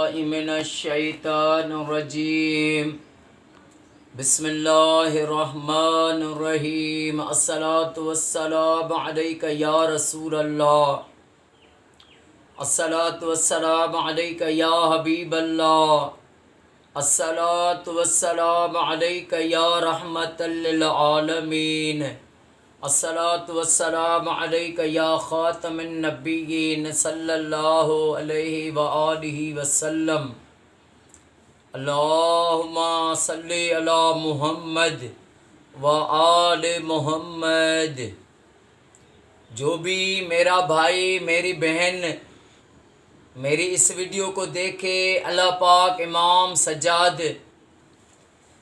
बिल्लाहि मिनश्शैतानिर्रजीम बिस्मिल्लाहिर्रहमानिर्रहीम अस्सलातु वस्सलामु अलैका या रसूलल्लाह अस्सलातु वस्सलामु अलैका या हबीबल्लाह अस्सलातु वस्सलामु अलैका या रहमतल लिल आलमीन अस्सलातु वस्सलामु अलैका या खातमन नबिय्यीन सल्लल्लाहु अलैहि व आलिहि वसल्लम अल्लाहुम्मा सल्लि अला मुहम्मद व आले मुहम्मद। जो भी मेरा भाई मेरी बहन मेरी इस वीडियो को देखे, अल्लाह पाक इमाम सज्जाद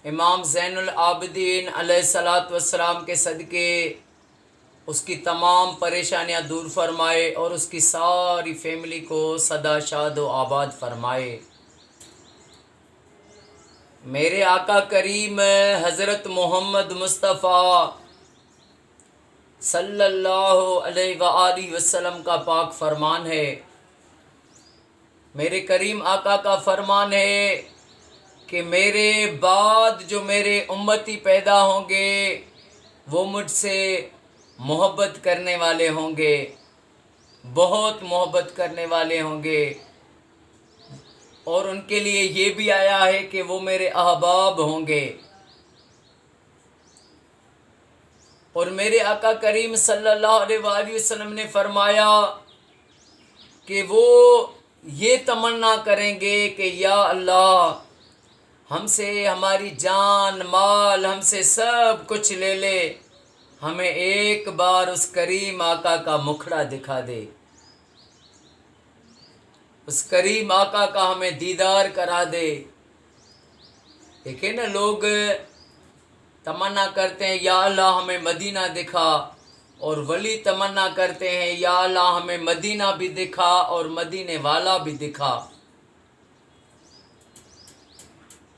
इमाम ज़ैनुल आबिदीन अलैहिस्सलातु वस्सलाम के सदक़े उसकी तमाम परेशानियां दूर फरमाए और उसकी सारी फैमिली को सदा शाद व आबाद फरमाए। मेरे आका करीम हज़रत मोहम्मद मुस्तफ़ा सल्लल्लाहु अलैहि व आलिहि वसल्लम का पाक फरमान है, मेरे करीम आका का फरमान है कि मेरे बाद जो मेरे उम्मती पैदा होंगे वो मुझसे मोहब्बत करने वाले होंगे, बहुत मोहब्बत करने वाले होंगे। और उनके लिए ये भी आया है कि वो मेरे अहबाब होंगे। और मेरे आका करीम सल्लल्लाहु अलैहि वसल्लम ने फरमाया कि वो ये तमन्ना करेंगे कि या अल्लाह हमसे हमारी जान माल हमसे सब कुछ ले ले, हमें एक बार उस करीम आका का मुखड़ा दिखा दे, उस करीम आका का हमें दीदार करा दे। देखे ना, लोग तमन्ना करते हैं या अल्लाह हमें मदीना दिखा, और वली तमन्ना करते हैं या अल्लाह हमें मदीना भी दिखा और मदीने वाला भी दिखा,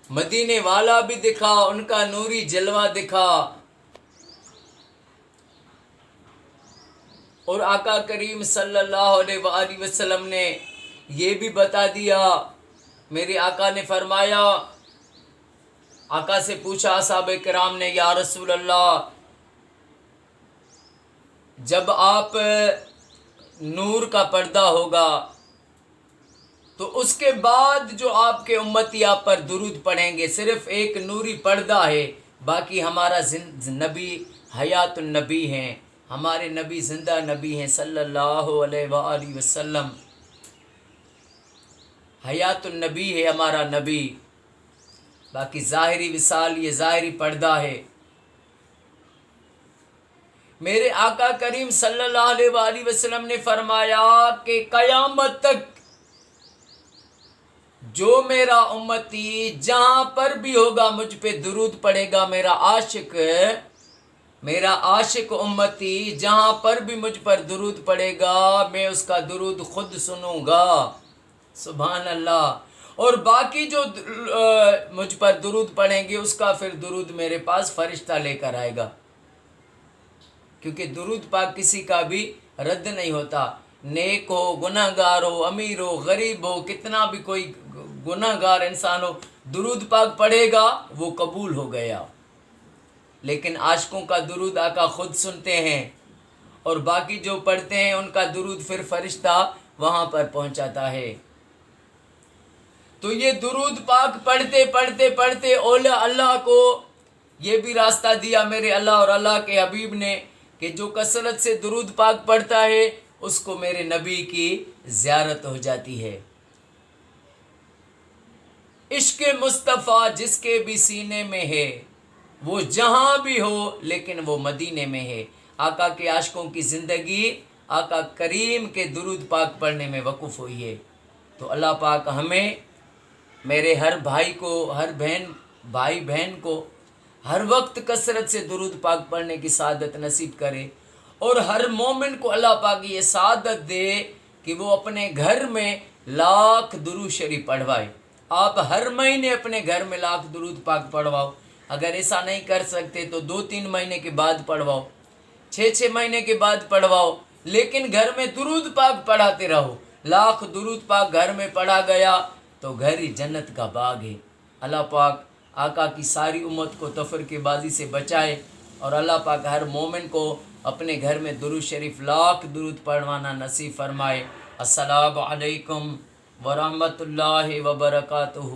मदीने वाला भी दिखा, उनका नूरी जलवा दिखा। और आका करीम सल्लल्लाहु अलैहि वसल्लम ने ये भी बता दिया, मेरे आका ने फरमाया, आका से पूछा असहाबे किराम ने, या रसूल अल्लाह जब आप नूर का पर्दा होगा तो उसके बाद जो आपके उम्मती आप पर दुरूद पढ़ेंगे, सिर्फ एक नूरी पर्दा है, बाकी हमारा नबी हयातुन नबी हैं, हमारे नबी जिंदा नबी हैं सल्लल्लाहु अलैहि वसल्लम। हयातुन नबी है हमारा नबी, बाकी ज़ाहिरी विसाल ये ज़ाहिरी पर्दा है। मेरे आका करीम सल्लल्लाहु अलैहि वसल्लम ने फरमाया कि क़यामत तक जो मेरा उम्मती जहाँ पर भी होगा मुझ पे दुरूद पढ़ेगा, मेरा आशिक उम्मती जहाँ पर भी मुझ पर दुरूद पढ़ेगा, मैं उसका दुरूद खुद सुनूंगा। सुभान अल्लाह। और बाकी जो मुझ पर दुरूद पढ़ेंगे उसका फिर दुरूद मेरे पास फरिश्ता लेकर आएगा, क्योंकि दुरूद पाक किसी का भी रद्द नहीं होता। नेक हो, गुनाहगार हो, अमीर हो, गरीब हो, कितना भी कोई गुनाहगार इंसान हो, दुरूद पाक पढ़ेगा वो कबूल हो गया। लेकिन आशिकों का दुरूद आका खुद सुनते हैं, और बाकी जो पढ़ते हैं उनका दुरूद फिर फरिश्ता वहाँ पर पहुँचाता है। तो ये दुरूद पाक पढ़ते पढ़ते पढ़ते औलिया अल्लाह को ये भी रास्ता दिया मेरे अल्लाह और अल्लाह के हबीब ने कि जो कसरत से दुरूद पाक पढ़ता है उसको मेरे नबी की ज़ियारत हो जाती है। इश्क मुस्तफ़ा जिसके भी सीने में है वो जहाँ भी हो, लेकिन वो मदीने में है। आका के आशिकों की ज़िंदगी आका करीम के दुरूद पाक पढ़ने में वक़ूफ़ हुई है। तो अल्लाह पाक हमें, मेरे हर भाई को, हर बहन भाई बहन को हर वक्त कसरत से दुरूद पाक पढ़ने की सादत नसीब करे, और हर मोमिन को अल्लाह पाक ये सादत दे कि वो अपने घर में लाख दुरूद शरीफ पढ़वाए। आप हर महीने अपने घर में लाख दुरूद पाक पढ़वाओ। अगर ऐसा नहीं कर सकते तो 2-3 महीने के बाद पढ़वाओ, 6-6 महीने के बाद पढ़वाओ, लेकिन घर में दुरूद पाक पढ़ाते रहो। लाख दुरूद पाक घर में पढ़ा गया تو گھر ہی جنت کا باغ ہے۔ اللہ پاک آقا کی ساری امت کو تفرقے بازی سے بچائے، اور اللہ پاک ہر مومن کو اپنے گھر میں درود شریف لاکھ درود پڑھوانا نصیب فرمائے۔ السلام علیکم ورحمۃ اللہ وبرکاتہ۔